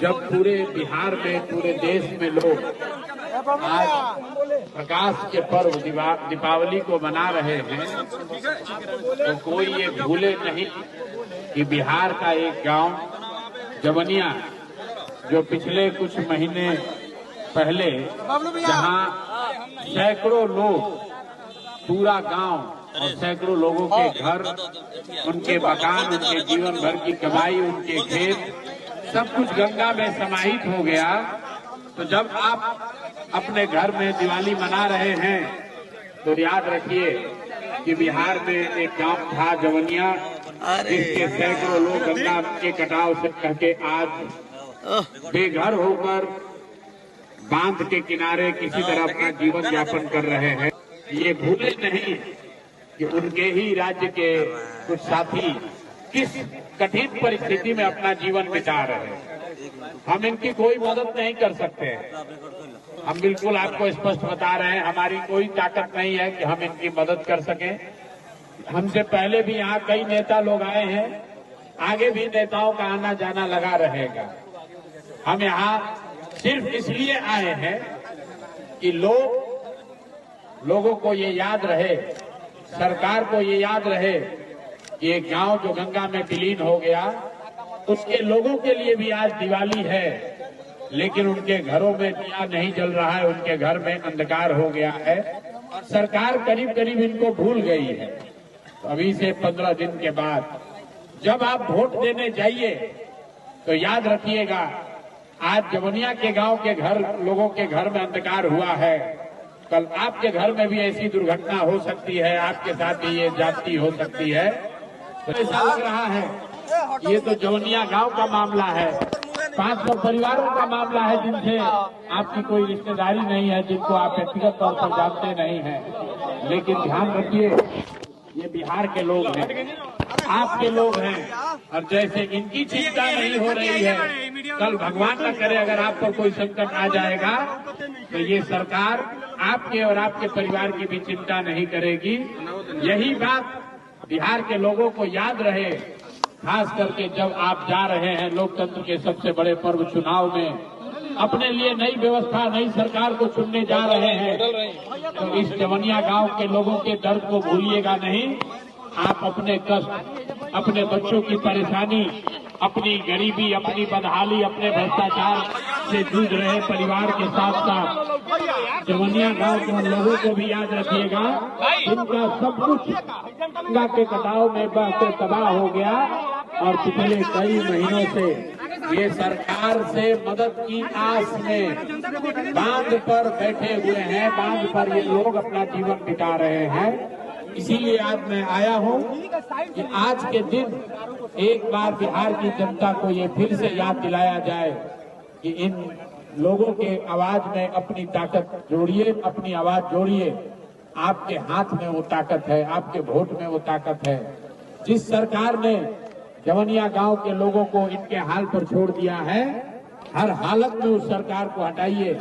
जब पूरे बिहार में, पूरे देश में लोग आज प्रकाश के पर्व दीपावली को मना रहे हैं, तो कोई ये भूले नहीं कि बिहार का एक गांव जवनिया, जो पिछले कुछ महीने पहले जहां सैकड़ों लोग, पूरा गांव और सैकड़ों लोगों के घर, उनके मकान, उनके जीवन भर की कमाई, उनके खेत, सब कुछ गंगा में समाहित हो गया। तो जब आप अपने घर में दिवाली मना रहे हैं तो याद रखिए कि बिहार में एक गांव था जवनिया, जिसके सैकड़ों लोग गंगा के कटाव से करके आज बेघर होकर बांध के किनारे किसी तरह अपना जीवन यापन कर रहे हैं। ये भूले नहीं कि उनके ही राज्य के कुछ साथी किस कठिन परिस्थिति में अपना जीवन बिता रहे हैं। हम इनकी कोई मदद नहीं कर सकते हैं। हम बिल्कुल आपको स्पष्ट बता रहे हैं, हमारी कोई ताकत नहीं है कि हम इनकी मदद कर सकें। हमसे पहले भी यहाँ कई नेता लोग आए हैं, आगे भी नेताओं का आना जाना लगा रहेगा। हम यहाँ सिर्फ इसलिए आए हैं कि लोगों को ये याद रहे, सरकार को ये याद रहे कि एक गांव जो गंगा में विलीन हो गया, उसके लोगों के लिए भी आज दिवाली है, लेकिन उनके घरों में दिया नहीं जल रहा है, उनके घर में अंधकार हो गया है। सरकार करीब करीब इनको भूल गई है। तो अभी से 15 दिन के बाद जब आप वोट देने जाइए तो याद रखिएगा, आज जवनिया के गांव के घर, लोगों के घर में अंधकार हुआ है, कल आपके घर में भी ऐसी दुर्घटना हो सकती है, आपके साथ भी ये जाति हो सकती है। तो ऐसा लग रहा है ये तो जवनिया गांव का मामला है, 500 परिवारों का मामला है जिनसे आपकी कोई रिश्तेदारी नहीं है, जिनको आप व्यक्तिगत तौर पर जानते नहीं हैं। लेकिन ध्यान रखिए, ये बिहार के लोग हैं, आपके लोग हैं, और जैसे इनकी चिंता नहीं हो रही है, कल भगवान न करे अगर आप पर कोई संकट आ जाएगा तो ये सरकार आपके और आपके परिवार की भी चिंता नहीं करेगी। यही बात बिहार के लोगों को याद रहे, खास करके जब आप जा रहे हैं लोकतंत्र के सबसे बड़े पर्व चुनाव में, अपने लिए नई व्यवस्था, नई सरकार को चुनने जा रहे हैं, तो इस जवनिया गांव के लोगों के दर्द को भूलिएगा नहीं। आप अपने कष्ट, अपने बच्चों की परेशानी, अपनी गरीबी, अपनी बदहाली, अपने भ्रष्टाचार से जूझ रहे परिवार के साथ साथ जवनिया गांव के लोगों को भी याद रखिएगा, इनका सब कुछ गंगा के कटाव में बहकर तबाह हो गया, और पिछले कई महीनों से ये सरकार से मदद की आस में बांध पर बैठे हुए हैं, बांध पर ये लोग अपना जीवन बिता रहे हैं। इसीलिए आज मैं आया हूं कि आज के दिन एक बार बिहार की जनता को ये फिर से याद दिलाया जाए कि इन लोगों के आवाज में अपनी ताकत जोड़िए, अपनी आवाज जोड़िए। आपके हाथ में वो ताकत है, आपके वोट में वो ताकत है। जिस सरकार ने जवनिया गांव के लोगों को इनके हाल पर छोड़ दिया है, हर हालत में उस सरकार को हटाइए,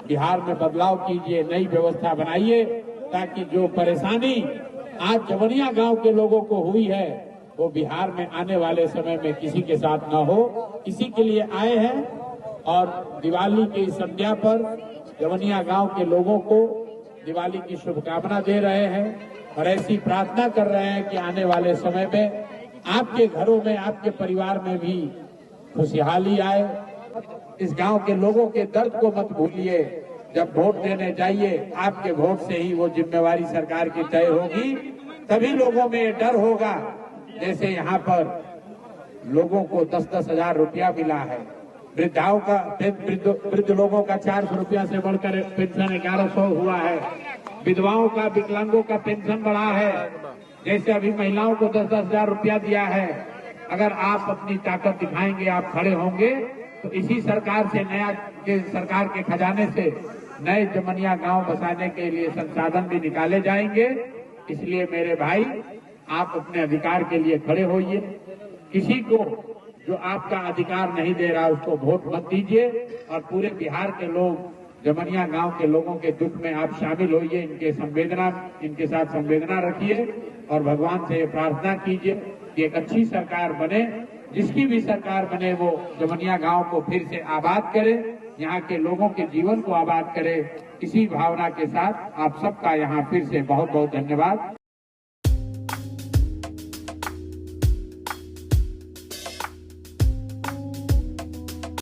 बिहार में बदलाव कीजिए, नई व्यवस्था बनाइए, ताकि जो परेशानी आज जवनिया गांव के लोगों को हुई है वो बिहार में आने वाले समय में किसी के साथ न हो। इसी के लिए आए हैं और दिवाली की संध्या पर जवनिया गांव के लोगों को दिवाली की शुभकामना दे रहे हैं, और ऐसी प्रार्थना कर रहे हैं कि आने वाले समय में आपके घरों में, आपके परिवार में भी खुशहाली आए। इस गांव के लोगों के दर्द को मत भूलिए। जब वोट देने जाइए, आपके वोट से ही वो जिम्मेवारी सरकार की तय होगी। तभी लोगों में डर होगा, जैसे यहाँ पर लोगों को 10-10 हजार रुपया मिला है, वृद्धाओं का, वृद्ध लोगों का 400 रुपया से बढ़कर पेंशन 1100 हुआ है, विधवाओं का, विकलांगों का पेंशन बढ़ा है, जैसे अभी महिलाओं को 10-10 हजार रुपया दिया है। अगर आप अपनी ताकत दिखाएंगे, आप खड़े होंगे, तो इसी सरकार से सरकार के खजाने से नए जवनिया गांव बसाने के लिए संसाधन भी निकाले जाएंगे। इसलिए मेरे भाई, आप अपने अधिकार के लिए खड़े होइए। किसी को जो आपका अधिकार नहीं दे रहा उसको वोट मत दीजिए, और पूरे बिहार के लोग, जवनिया गांव के लोगों के दुख में आप शामिल होइए, इनके साथ संवेदना रखिए, और भगवान से प्रार्थना कीजिए कि एक अच्छी सरकार बने, जिसकी भी सरकार बने वो जमनिया गांव को फिर से आबाद करे, यहाँ के लोगों के जीवन को आबाद करे। इसी भावना के साथ आप सबका यहाँ फिर से बहुत बहुत धन्यवाद।